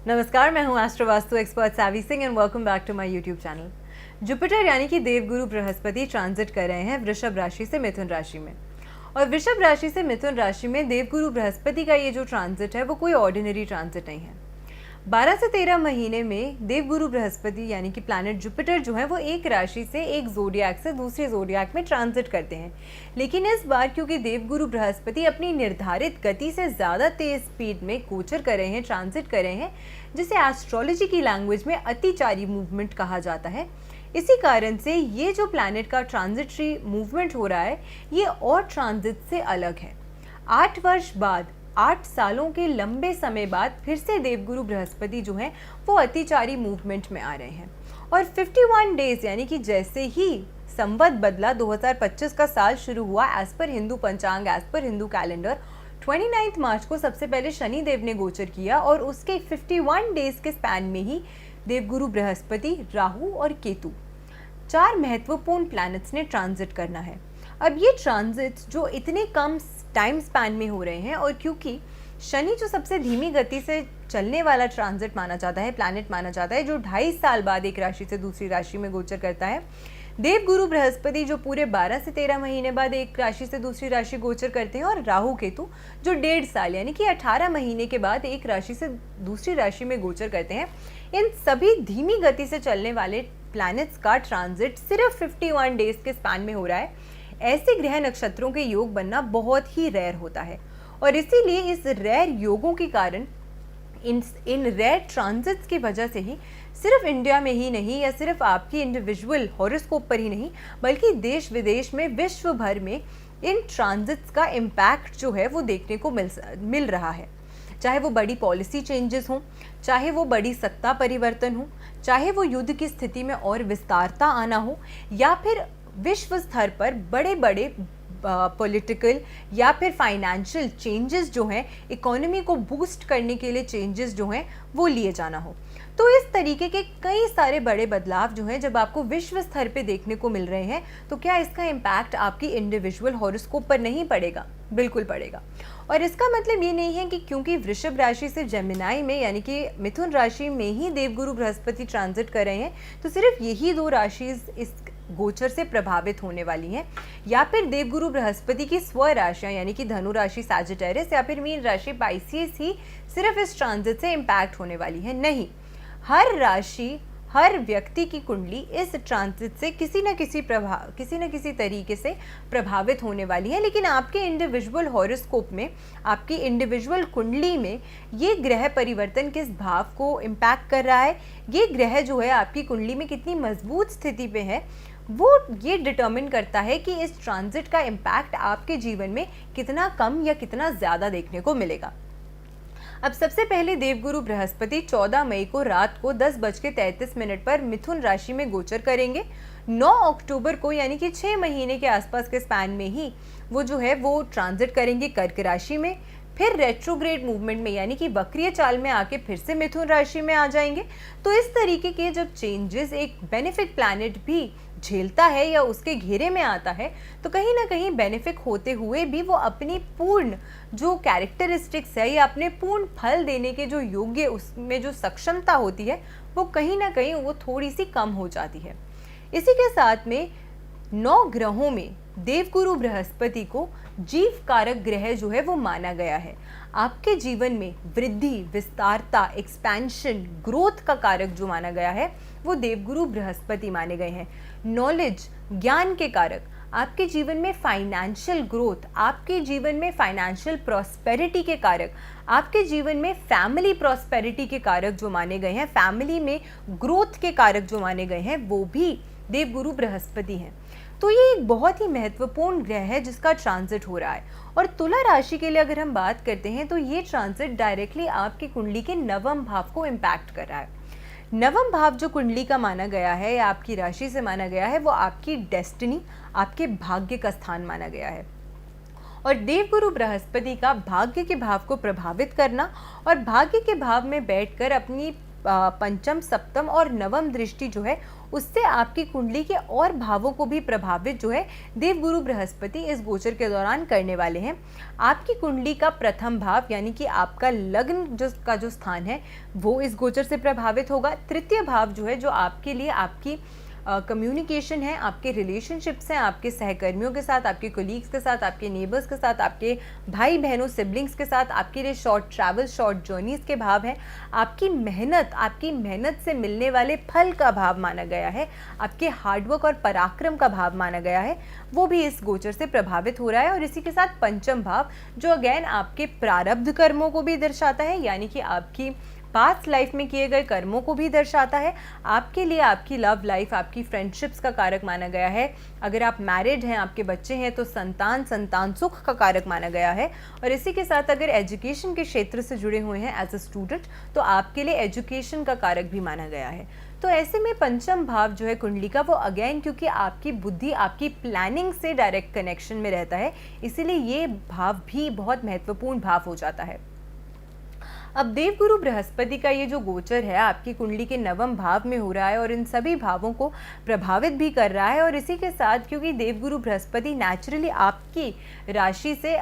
नमस्कार, मैं हूं astro vastu expert Savi Singh and welcome back to my YouTube channel. Jupiter यानी कि देवगुरु बृहस्पति ट्रांजिट कर रहे हैं वृषभ राशि से मिथुन राशि में। और वृषभ राशि से मिथुन राशि में देवगुरु बृहस्पति का ये जो ट्रांजिट है वो कोई ऑर्डिनरी ट्रांजिट नहीं है। 12 से 13 महीने में देवगुरु बृहस्पति यानी कि प्लैनेट जुपिटर जो है वो एक राशि से एक जोडियाक से दूसरे जोडियाक में ट्रांजिट करते हैं। लेकिन इस बार क्योंकि देवगुरु बृहस्पति अपनी निर्धारित गति से ज़्यादा तेज स्पीड में गोचर कर रहे हैं, ट्रांजिट कर रहे हैं, जिसे एस्ट्रोलॉजी की लैंग्वेज में अतिचारी मूवमेंट कहा जाता है। इसी कारण से ये जो प्लैनेट का ट्रांजिटरी मूवमेंट हो रहा है ये और ट्रांजिट से अलग है। 8 वर्ष बाद, 8 सालों के लंबे समय बाद फिर से देवगुरु बृहस्पति जो हैं वो अतिचारी मूवमेंट में आ रहे हैं। और 51 डेज यानी कि जैसे ही संवत बदला, 2025 का साल शुरू हुआ एज पर हिंदू पंचांग, एज पर हिंदू कैलेंडर, 29 मार्च को सबसे पहले शनि देव ने गोचर किया और उसके 51 डेज के स्पैन में ही देवगुरु बृहस्पति, राहु और केतु, 4 महत्वपूर्ण प्लैनेट्स ने ट्रांजिट करना है। अब ये ट्रांजिट जो इतने कम टाइम स्पैन में हो रहे हैं, और क्योंकि शनि जो सबसे धीमी गति से चलने वाला ट्रांजिट माना जाता है, प्लैनेट माना जाता है, जो 2.5 साल बाद एक राशि से दूसरी राशि में गोचर करता है, देवगुरु बृहस्पति जो पूरे 12 से 13 महीने बाद एक राशि से दूसरी राशि गोचर करते हैं, और राहु केतु जो 1.5 साल यानी कि 18 महीने के बाद एक राशि से दूसरी राशि में गोचर करते हैं। इन सभी धीमी गति से चलने वाले प्लैनेट्स का ट्रांजिट सिर्फ 51 डेज के स्पैन में हो रहा है। ऐसे ग्रह नक्षत्रों के योग बनना बहुत ही रेयर होता है, और इसीलिए इस रेयर योगों के कारण इन रेयर ट्रांजिट्स की वजह से ही सिर्फ इंडिया में ही नहीं, या सिर्फ आपकी इंडिविजुअल हॉरोस्कोप पर ही नहीं, बल्कि देश विदेश में, विश्व भर में इन ट्रांजिट्स का इम्पैक्ट जो है वो देखने को मिल रहा है। चाहे वो बड़ी पॉलिसी चेंजेस हों, चाहे वो बड़ी सत्ता परिवर्तन हो, चाहे वो युद्ध की स्थिति में और विस्तारता आना हो, या फिर विश्व स्तर पर बड़े बड़े पॉलिटिकल या फिर फाइनेंशियल चेंजेस जो हैं, इकोनॉमी को बूस्ट करने के लिए चेंजेस जो हैं वो लिए जाना हो। तो इस तरीके के कई सारे बड़े बदलाव जो हैं जब आपको विश्व स्तर पे देखने को मिल रहे हैं, तो क्या इसका इम्पैक्ट आपकी इंडिविजुअल हॉरोस्कोप पर नहीं पड़ेगा? बिल्कुल पड़ेगा। और इसका मतलब ये नहीं है कि क्योंकि वृषभ राशि से जेमिनाई में यानी कि मिथुन राशि में ही देवगुरु बृहस्पति ट्रांजिट कर रहे हैं तो सिर्फ यही 2 राशि इस गोचर से प्रभावित होने वाली हैं, या फिर देवगुरु बृहस्पति की स्व राशियां यानी कि धनु राशि सैजिटेरियस या फिर मीन राशि पाइसिस ही सिर्फ इस ट्रांजिट से इम्पैक्ट होने वाली है। नहीं, हर राशि, हर व्यक्ति की कुंडली इस ट्रांजिट से किसी न किसी तरीके से प्रभावित होने वाली है। लेकिन आपके इंडिविजुअल हॉरोस्कोप में, आपकी इंडिविजुअल कुंडली में ये ग्रह परिवर्तन किस भाव को इम्पैक्ट कर रहा है, ये ग्रह जो है आपकी कुंडली में कितनी मजबूत स्थिति पे है, वो ये डिटर्मिन करता है कि इस ट्रांजिट का इम्पैक्ट आपके जीवन में कितना कम या कितना ज़्यादा देखने को मिलेगा। अब सबसे पहले देवगुरु बृहस्पति 14 मई को रात को 10:33 पर मिथुन राशि में गोचर करेंगे। 9 अक्टूबर को यानी कि 6 महीने के आसपास के स्पैन में ही वो जो है वो ट्रांजिट करेंगे कर्क राशि में, फिर रेट्रोग्रेड मूवमेंट में यानी कि वक्रीय चाल में आके फिर से मिथुन राशि में आ जाएंगे। तो इस तरीके के जब चेंजेस एक बेनिफिक प्लैनेट भी झेलता है या उसके घेरे में आता है, तो कहीं ना कहीं बेनिफिक होते हुए भी वो अपनी पूर्ण जो कैरेक्टरिस्टिक्स है या अपने पूर्ण फल देने के जो योग्य, उसमें जो सक्षमता होती है वो कहीं ना कहीं वो थोड़ी सी कम हो जाती है। इसी के साथ में 9 ग्रहों में देवगुरु बृहस्पति को जीव कारक ग्रह जो है वो माना गया है। आपके जीवन में वृद्धि, विस्तारता, एक्सपेंशन, ग्रोथ का कारक जो माना गया है वो देवगुरु बृहस्पति माने गए हैं। नॉलेज, ज्ञान के कारक, आपके जीवन में फाइनेंशियल ग्रोथ, आपके जीवन में फाइनेंशियल प्रॉस्पेरिटी के कारक, आपके जीवन में फैमिली प्रॉस्पेरिटी के कारक जो माने गए हैं, फैमिली में ग्रोथ के कारक जो माने गए हैं, वो भी देवगुरु बृहस्पति हैं। तो ये एक बहुत ही महत्वपूर्ण ग्रह है जिसका ट्रांजिट हो रहा है। और तुला राशि के लिए अगर हम बात करते हैं तो ये ट्रांजिट डायरेक्टली आपकी कुंडली के 9वें भाव को इम्पैक्ट कर रहा है। 9वां भाव जो कुंडली का माना गया है या आपकी राशि से माना गया है वो आपकी डेस्टिनी, आपके भाग्य का स्थान माना गया है। और देवगुरु बृहस्पति का भाग्य के भाव को प्रभावित करना और भाग्य के भाव में बैठकर अपनी पंचम, सप्तम और नवम दृष्टि जो है उससे आपकी कुंडली के और भावों को भी प्रभावित जो है देवगुरु बृहस्पति इस गोचर के दौरान करने वाले हैं। आपकी कुंडली का प्रथम भाव यानी कि आपका लग्न जो स्थान है वो इस गोचर से प्रभावित होगा। तृतीय भाव जो है, जो आपके लिए आपकी कम्युनिकेशन है, आपके रिलेशनशिप्स हैं, आपके सहकर्मियों के साथ, आपके कोलीग्स के साथ, आपके नेबर्स के साथ, आपके भाई बहनों सिबलिंग्स के साथ, आपके लिए शॉर्ट ट्रैवल, शॉर्ट जर्नीज के भाव हैं। आपकी मेहनत से मिलने वाले फल का भाव माना गया है, आपके हार्डवर्क और पराक्रम का भाव माना गया है, वो भी इस गोचर से प्रभावित हो रहा है। और इसी के साथ पंचम भाव जो अगेन आपके प्रारब्ध कर्मों को भी दर्शाता है, यानी कि आपकी पास्ट लाइफ में किए गए कर्मों को भी दर्शाता है। आपके लिए आपकी लव लाइफ, आपकी फ्रेंडशिप्स का कारक माना गया है। अगर आप मैरिड हैं, आपके बच्चे हैं, तो संतान सुख का कारक माना गया है। और इसी के साथ अगर एजुकेशन के क्षेत्र से जुड़े हुए हैं एज अ स्टूडेंट, तो आपके लिए एजुकेशन का कारक भी माना गया है। तो ऐसे में पंचम भाव जो है कुंडली का, वो अगेन क्योंकि आपकी बुद्धि, आपकी प्लानिंग से डायरेक्ट कनेक्शन में रहता है, इसीलिए ये भाव भी बहुत महत्वपूर्ण भाव हो जाता है। अब देवगुरु बृहस्पति का ये जो गोचर है आपकी कुंडली के नवम भाव में हो रहा है और इन सभी भावों को प्रभावित भी कर रहा है। और इसी के साथ क्योंकि देवगुरु बृहस्पति नेचुरली आपकी राशि से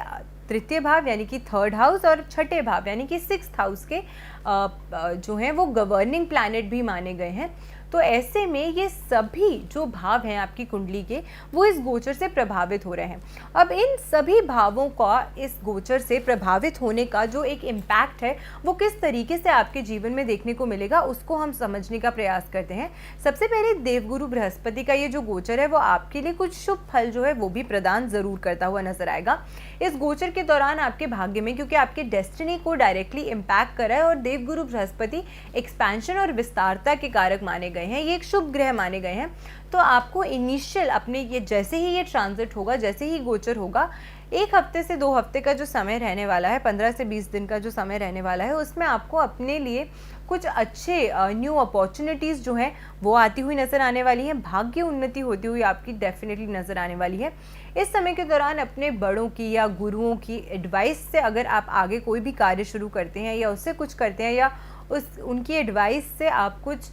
तृतीय भाव यानी कि थर्ड हाउस और छठे भाव यानी कि सिक्स्थ हाउस के जो हैं वो गवर्निंग प्लैनेट भी माने गए हैं, तो ऐसे में ये सभी जो भाव हैं आपकी कुंडली के, वो इस गोचर से प्रभावित हो रहे हैं। अब इन सभी भावों का इस गोचर से प्रभावित होने का जो एक इम्पैक्ट है वो किस तरीके से आपके जीवन में देखने को मिलेगा, उसको हम समझने का प्रयास करते हैं। सबसे पहले देवगुरु बृहस्पति का ये जो गोचर है वो आपके लिए कुछ शुभ फल जो है वो भी प्रदान जरूर करता हुआ नजर आएगा इस गोचर के दौरान आपके भाग्य में, क्योंकि आपके डेस्टिनी को डायरेक्टली इम्पैक्ट कर रहा है। और देवगुरु बृहस्पति एक्सपेंशन और विस्तारता के कारक माने गए हैं, ये एक शुभ ग्रह माने गए हैं। तो आपको इनिशियल अपने ये जैसे ही ये ट्रांजिट होगा, जैसे ही गोचर होगा, 1 हफ्ते से 2 हफ्ते का जो समय रहने वाला है, 15 से 20 दिन का जो समय रहने वाला है, उसमें आपको अपने लिए कुछ अच्छे न्यू अपॉर्चुनिटीज़ जो हैं वो आती हुई नज़र आने वाली हैं। भाग्य उन्नति होती हुई आपकी डेफिनेटली नज़र आने वाली है। इस समय के दौरान अपने बड़ों की या गुरुओं की एडवाइस से अगर आप आगे कोई भी कार्य शुरू करते हैं या उससे कुछ करते हैं या उनकी एडवाइस से आप कुछ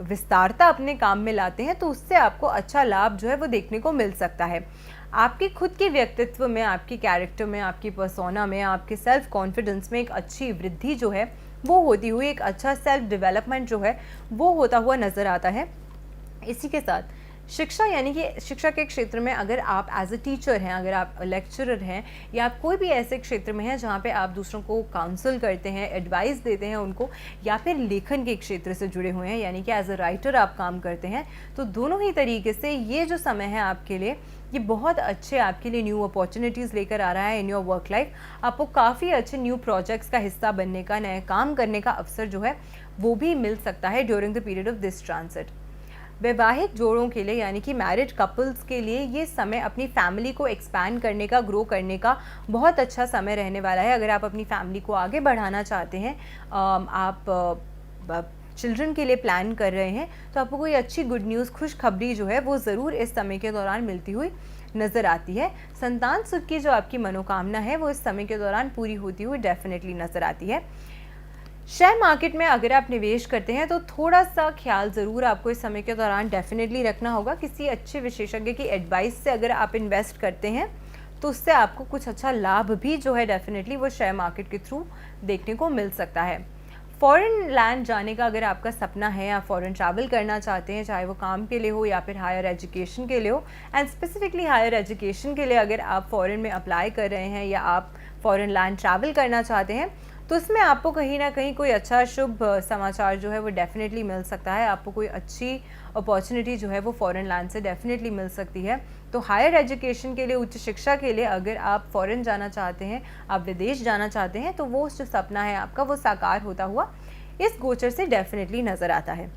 विस्तारता अपने काम में लाते हैं, तो उससे आपको अच्छा लाभ जो है वो देखने को मिल सकता है। आपकी खुद के व्यक्तित्व में, आपकी कैरेक्टर में, आपकी पर्सोना में, आपके सेल्फ कॉन्फिडेंस में एक अच्छी वृद्धि जो है वो होती हुई, एक अच्छा सेल्फ डेवलपमेंट जो है वो होता हुआ नज़र आता है। इसी के साथ शिक्षा यानी कि शिक्षा के क्षेत्र में अगर आप एज अ टीचर हैं, अगर आप लेक्चरर हैं या आप कोई भी ऐसे क्षेत्र में हैं जहाँ पे आप दूसरों को काउंसल करते हैं, एडवाइस देते हैं उनको, या फिर लेखन के क्षेत्र से जुड़े हुए हैं यानी कि एज अ राइटर आप काम करते हैं, तो दोनों ही तरीके से ये जो समय है आपके लिए ये बहुत अच्छे आपके लिए न्यू अपॉर्चुनिटीज़ लेकर आ रहा है इन योर वर्क लाइफ। आपको काफ़ी अच्छे न्यू प्रोजेक्ट्स का हिस्सा बनने का, नए काम करने का अवसर जो है वो भी मिल सकता है during the period of this transit. वैवाहिक जोड़ों के लिए यानी कि मैरिड कपल्स के लिए ये समय अपनी फैमिली को एक्सपैंड करने का, ग्रो करने का बहुत अच्छा समय रहने वाला है। अगर आप अपनी फैमिली को आगे बढ़ाना चाहते हैं, आप चिल्ड्रन के लिए प्लान कर रहे हैं, तो आपको कोई अच्छी गुड न्यूज़, खुशखबरी जो है वो ज़रूर इस समय के दौरान मिलती हुई नज़र आती है। संतान सुख की जो आपकी मनोकामना है वो इस समय के दौरान पूरी होती हुई डेफिनेटली नज़र आती है। शेयर मार्केट में अगर आप निवेश करते हैं तो थोड़ा सा ख्याल ज़रूर आपको इस समय के दौरान डेफिनेटली रखना होगा। किसी अच्छे विशेषज्ञ की एडवाइस से अगर आप इन्वेस्ट करते हैं तो उससे आपको कुछ अच्छा लाभ भी जो है डेफिनेटली वो शेयर मार्केट के थ्रू देखने को मिल सकता है। फॉरेन लैंड जाने का अगर आपका सपना है, या फॉरेन ट्रैवल करना चाहते हैं, चाहे वो काम के लिए हो या फिर हायर एजुकेशन के लिए हो, एंड स्पेसिफिकली हायर एजुकेशन के लिए अगर आप फॉरेन में अप्लाई कर रहे हैं या आप फॉरेन लैंड ट्रैवल करना चाहते हैं, तो इसमें आपको कहीं ना कहीं कोई अच्छा शुभ समाचार जो है वो डेफिनेटली मिल सकता है। आपको कोई अच्छी अपॉर्चुनिटी जो है वो फॉरेन लैंड से डेफिनेटली मिल सकती है। तो हायर एजुकेशन के लिए, उच्च शिक्षा के लिए अगर आप फॉरेन जाना चाहते हैं, आप विदेश जाना चाहते हैं, तो वो जो सपना है आपका वो साकार होता हुआ इस गोचर से डेफिनेटली नज़र आता है।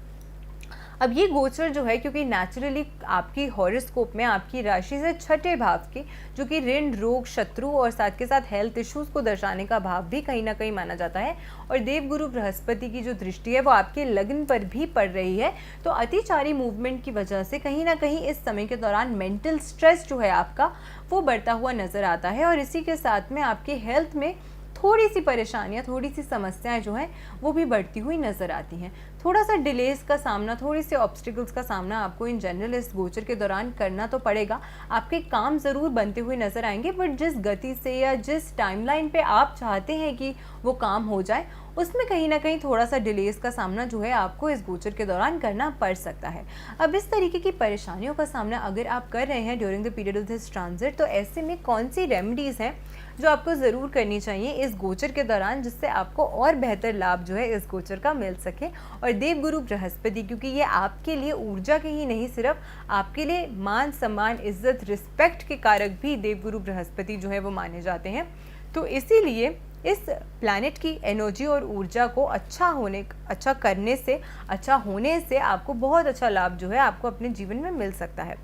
अब ये गोचर जो है क्योंकि नेचुरली आपकी हॉरोस्कोप में आपकी राशि से छठे भाव की, जो कि ऋण, रोग, शत्रु और साथ के साथ हेल्थ इश्यूज़ को दर्शाने का भाव भी कहीं ना कहीं माना जाता है, और देवगुरु बृहस्पति की जो दृष्टि है वो आपके लग्न पर भी पड़ रही है। तो अतिचारी मूवमेंट की वजह से कहीं ना कहीं इस समय के दौरान मेंटल स्ट्रेस जो है आपका वो बढ़ता हुआ नज़र आता है, और इसी के साथ में आपके हेल्थ में थोड़ी सी परेशानियाँ, थोड़ी सी समस्याएं जो हैं वो भी बढ़ती हुई नज़र आती हैं। थोड़ा सा डिलेस का सामना, थोड़ी सी ऑब्स्टिकल्स का सामना आपको इन जनरल इस गोचर के दौरान करना तो पड़ेगा। आपके काम ज़रूर बनते हुए नज़र आएंगे, बट जिस गति से या जिस टाइमलाइन पे आप चाहते हैं कि वो काम हो जाए, उसमें कहीं ना कहीं थोड़ा सा डिलेस का सामना जो है आपको इस गोचर के दौरान करना पड़ सकता है। अब इस तरीके की परेशानियों का सामना अगर आप कर रहे हैं during the period of this transit, तो ऐसे में कौन सी रेमेडीज़ हैं जो आपको ज़रूर करनी चाहिए इस गोचर के दौरान, जिससे आपको और बेहतर लाभ जो है इस गोचर का मिल सके। और देवगुरु बृहस्पति, क्योंकि ये आपके लिए ऊर्जा के ही नहीं, सिर्फ आपके लिए मान सम्मान, इज्जत, रिस्पेक्ट के कारक भी देवगुरु बृहस्पति जो है वो माने जाते हैं। तो इसीलिए इस प्लैनेट की एनर्जी और ऊर्जा को अच्छा करने से, अच्छा होने से आपको बहुत अच्छा लाभ जो है आपको अपने जीवन में मिल सकता है।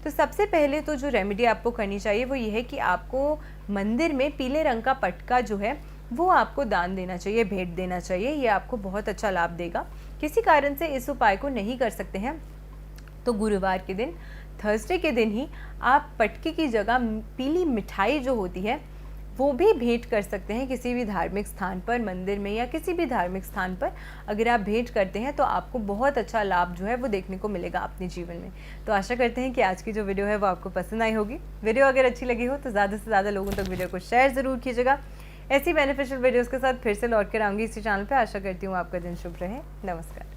तो सबसे पहले तो जो रेमेडी आपको करनी चाहिए वो ये है कि आपको मंदिर में पीले रंग का पटका जो है वो आपको दान देना चाहिए, भेंट देना चाहिए। ये आपको बहुत अच्छा लाभ देगा। किसी कारण से इस उपाय को नहीं कर सकते हैं तो गुरुवार के दिन, थर्सडे के दिन ही आप पटके की जगह पीली मिठाई जो होती है वो भी भेंट कर सकते हैं किसी भी धार्मिक स्थान पर, मंदिर में या किसी भी धार्मिक स्थान पर। अगर आप भेंट करते हैं तो आपको बहुत अच्छा लाभ जो है वो देखने को मिलेगा अपने जीवन में। तो आशा करते हैं कि आज की जो वीडियो है वो आपको पसंद आई होगी। वीडियो अगर अच्छी लगी हो तो ज़्यादा से ज़्यादा लोगों तक वीडियो को शेयर ज़रूर कीजिएगा। ऐसी बेनिफिशियल वीडियोज़ के साथ फिर से लौट कर आऊँगी इसी चैनल पर। आशा करती हूँ आपका दिन शुभ रहे। नमस्कार।